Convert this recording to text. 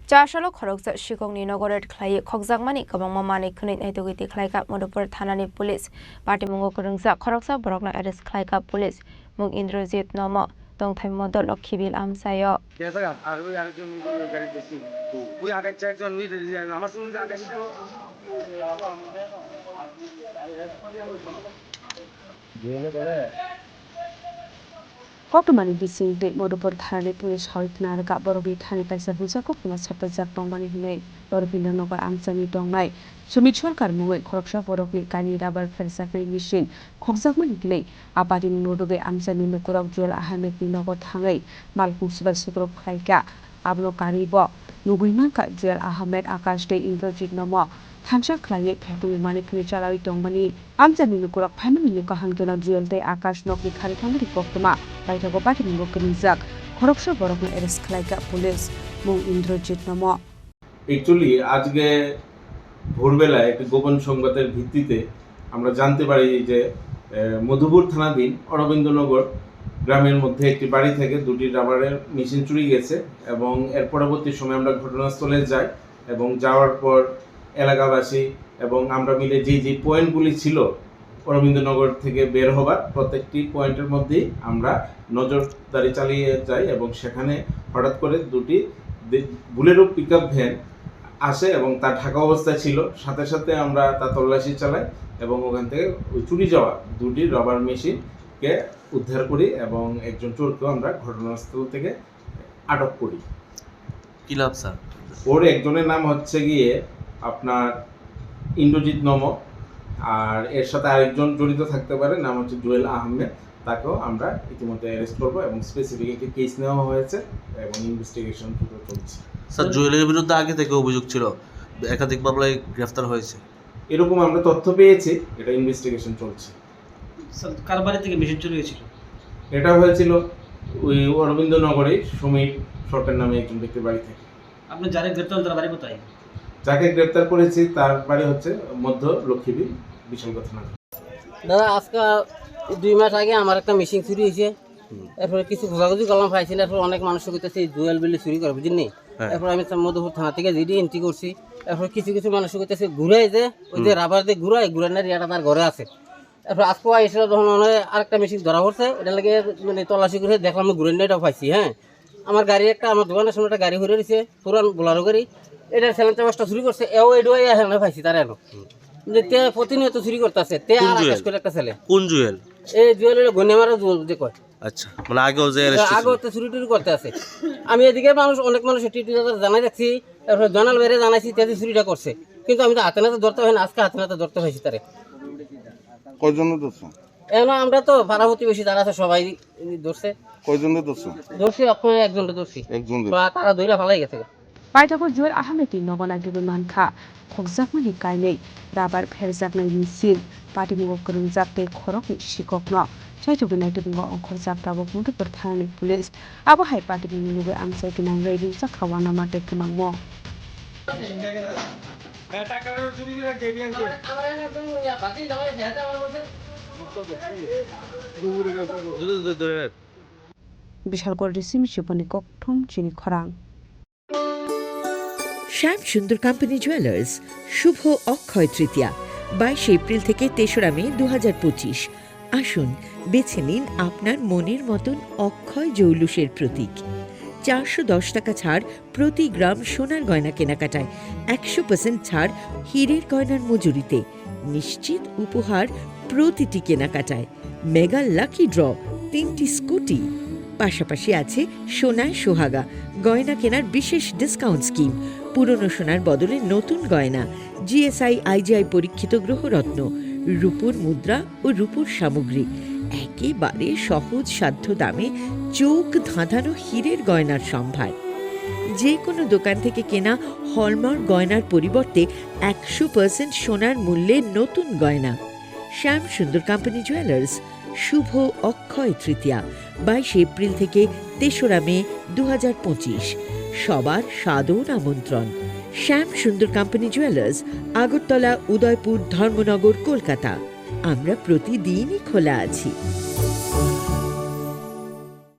Chashalo Khoroksa Shikongni Nogoret Klai Khokjangmani Kabangmamani Khunit Naitogiti Klaika Modopur Thanani Police Party Mungo Kurungsa Khoroksa Borokna Arrest Klaika Police Mung Indrojit Nomo Dongthai Modol Lokhibil Amsayo Koktumani bising de Modopur Thani Police Hoitnar Gaborobi Thani Paisa Husa Kokuma Sapazak Dongmani Hune Dorpina Nova Amsani Dongnai Sumit Sorkar Muwe Khoroksa Borobi Kani Rabar Fersafri Machine Khokjakmani Glei Abadi Nodobe Amsani Mekurok Joel Ahmed Nogo Thangai Malpung Subal Sukrop Khaika Ablo Karibo Nuguimanka Joel Ahmed Akash de Indrojit Nomo Thamsa Klai Phetu Mani Khni Chalai Dongmani Amsani Mekurok Phamani Kahangtona Joel de Akash Nokni Khari Thangri Koktuma Baitago Party Mungo Kunizak Khoroksa Borokna Arrest Klaika Police Mung Indrojit Nomo Actually আজকে ভোরবেলায় একটি গোপন সংবাদের ভিত্তিতে আমরা জানতে পারি যে মধুপুর থানাধীন অরবিন্দনগর গ্রামের মধ্যে একটি বাড়ি থেকে দুটি রাবারের মেশিন চুরি গেছে এবং এর পরবর্তী সময় আমরা ঘটনাস্থলে যাই এবং যাওয়ার পর এলাকাবাসী এবং আমরা মিলে যে পয়েন্টগুলি ছিল অরবিন্দনগর থেকে বের হবার প্রত্যেকটি পয়েন্টের মধ্যেই আমরা নজরদারি চালিয়ে যাই এবং সেখানে হঠাৎ করে দুটি বুলেরো পিকআপ ভ্যান আসে এবং তা ঢাকা অবস্থায় ছিল সাথে সাথে আমরা তা তল্লাশি চালাই এবং ওখান থেকে ওই চুরি যাওয়া দুটি রাবার মেশিনকে উদ্ধার করি এবং একজন চোরকেও আমরা ঘটনাস্থল থেকে আটক করি। কি লাভ স্যার? ওর একজনের নাম হচ্ছে গিয়ে আপনার ইন্দ্রজিৎ নমো আর এর সাথে আরেকজন জড়িত থাকতে পারে নাম হচ্ছে জুয়েল আহমেদ তাকেও আমরা ইতিমধ্যে অ্যারেস্ট করবো এবং স্পেসিফিক একটি কেস নেওয়া হয়েছে এবং ইনভেস্টিগেশন চলছে। স্যার জুয়েলের বিরুদ্ধে আগে থেকে অভিযোগ ছিল একাধিক মামলায় গ্রেফতার হয়েছে এরকম আমরা তথ্য পেয়েছি এটা ইনভেস্টিগেশন চলছে। স্যার কার বাড়ি থেকে মেশিন চুরি হয়েছিল? এটা হয়েছিল ওই অরবিন্দনগরে সমীর সরকার নামে একজন ব্যক্তির বাড়ি থেকে। আপনি যারা গ্রেপ্তার তার বাড়ি কোথায়? যাকে গ্রেপ্তার করেছি তার বাড়ি হচ্ছে মধ্য লক্ষ্মীবীর বিশালগড় থানা। দাদা আজকে 2 মাস আগে আমার একটা মেশিন চুরি হয়েছে এরপরে কিছু খোঁজাখুঁজি করলাম পাইছিল এরপর অনেক মানুষ কইতেছে জুয়েল বিলি চুরি করে বুঝিনি এরপর আমি মধুপুর থানা থেকে জিডি এন্ট্রি করছি এরপর কিছু মানুষ কইতেছে ঘুরাই যে ওই যে রাবার দিয়ে ঘুরানোর ইয়াটা তার ঘরে আছে এরপর আজকে এসে যখন আরেকটা মেশিন ধরা পড়ছে এটা লাগে মানে তল্লাশি করে দেখলাম আমি ঘুরানোটাও পাইছি। হ্যাঁ আমার গাড়ি একটা আমার দোকানের সামনে একটা গাড়ি ঘুরে দিয়েছে পুরান বোলারো গাড়ি এটার সেলেন্টার বাসটা চুরি করছে এও এডুয়াই এখানে পাইছি তার এনো যে তে প্রতিনিয়ত চুরি করতেছে তে আর আকাশ করে একটা ছেলে। কোন জুয়েল? এই জুয়েল হলো গন্যমারা জুয়েল যে কয়। আচ্ছা মানে আগেও যে আগেও তো চুরি টুরি করতে আছে আমি এদিকে অনেক মানুষ টিটি জানাই রাখছি তারপরে জনাল বাইরে জানাইছি তেজি চুরিটা করছে কিন্তু আমি তো হাতে নাতে ধরতে হয় না আজকে হাতে নাতে ধরতে হয়েছি তারে। কয়জন ধরছো? এখন আমরা তো পাড়া প্রতিবেশী যারা আছে সবাই ধরছে। কয়জন ধরছো? ধরছি একজনটা ধরছি একজন তারা ধইরা ফালাই গেছে। Baitago Joel Ahmed Nobona Gibumanka Khokjakmani Kainei Rabar Ferjaknai Misil Party Mungo Kurungjak te Khorok Shikokno Chaitu United Mungo Onkhorjak Tabok Modopur Thani Police Abo Hai Party Mungo Amsai Kinang Radio Sakhawana Mate Kumangmo Bishalgor Disim Shiponi Kokthum Chini Khorang শ্যাম সুন্দর company jewellers শুভ Akshaya Tritiya 22 April থেকে 3রা মে 2025 আসুন বেছে নিন আপনার মনের মতন অক্ষয় জৌলুসের প্রতীক 410 টাকা ছাড় প্রতি গ্রাম সোনার গয়না কেনাকাটায় 100% ছাড় হীরের গয়নার মজুরিতে নিশ্চিত উপহার প্রতিটি কেনাকাটায় মেগা লাকি ড্র 3টি স্কুটি পাশাপাশি আছে সোনায় সোহাগা গয়না কেনার বিশেষ ডিসকাউন্ট স্কিম পুরনো সোনার বদলে নতুন গয়না জিএসআই আইজিআই পরীক্ষিত গ্রহরত্ন রূপোর মুদ্রা ও রূপোর সামগ্রী একেবারে সহজ সাধ্য দামে চোখ ধাঁধানো হীরের গয়নার সম্ভার যে কোনো দোকান থেকে কেনা হলমার্ক গয়নার পরিবর্তে 100% সোনার মূল্যে নতুন গয়না শ্যাম সুন্দর কোম্পানি জুয়েলার্স শুভ অক্ষয় তৃতীয়া 22 এপ্রিল থেকে 3রা মে 2025 সবার সাদর আমন্ত্রণ শ্যাম সুন্দর কোম্পানি জুয়েলার্স আগরতলা উদয়পুর ধর্মনগর কলকাতা আমরা প্রতিদিনই খোলা আছি।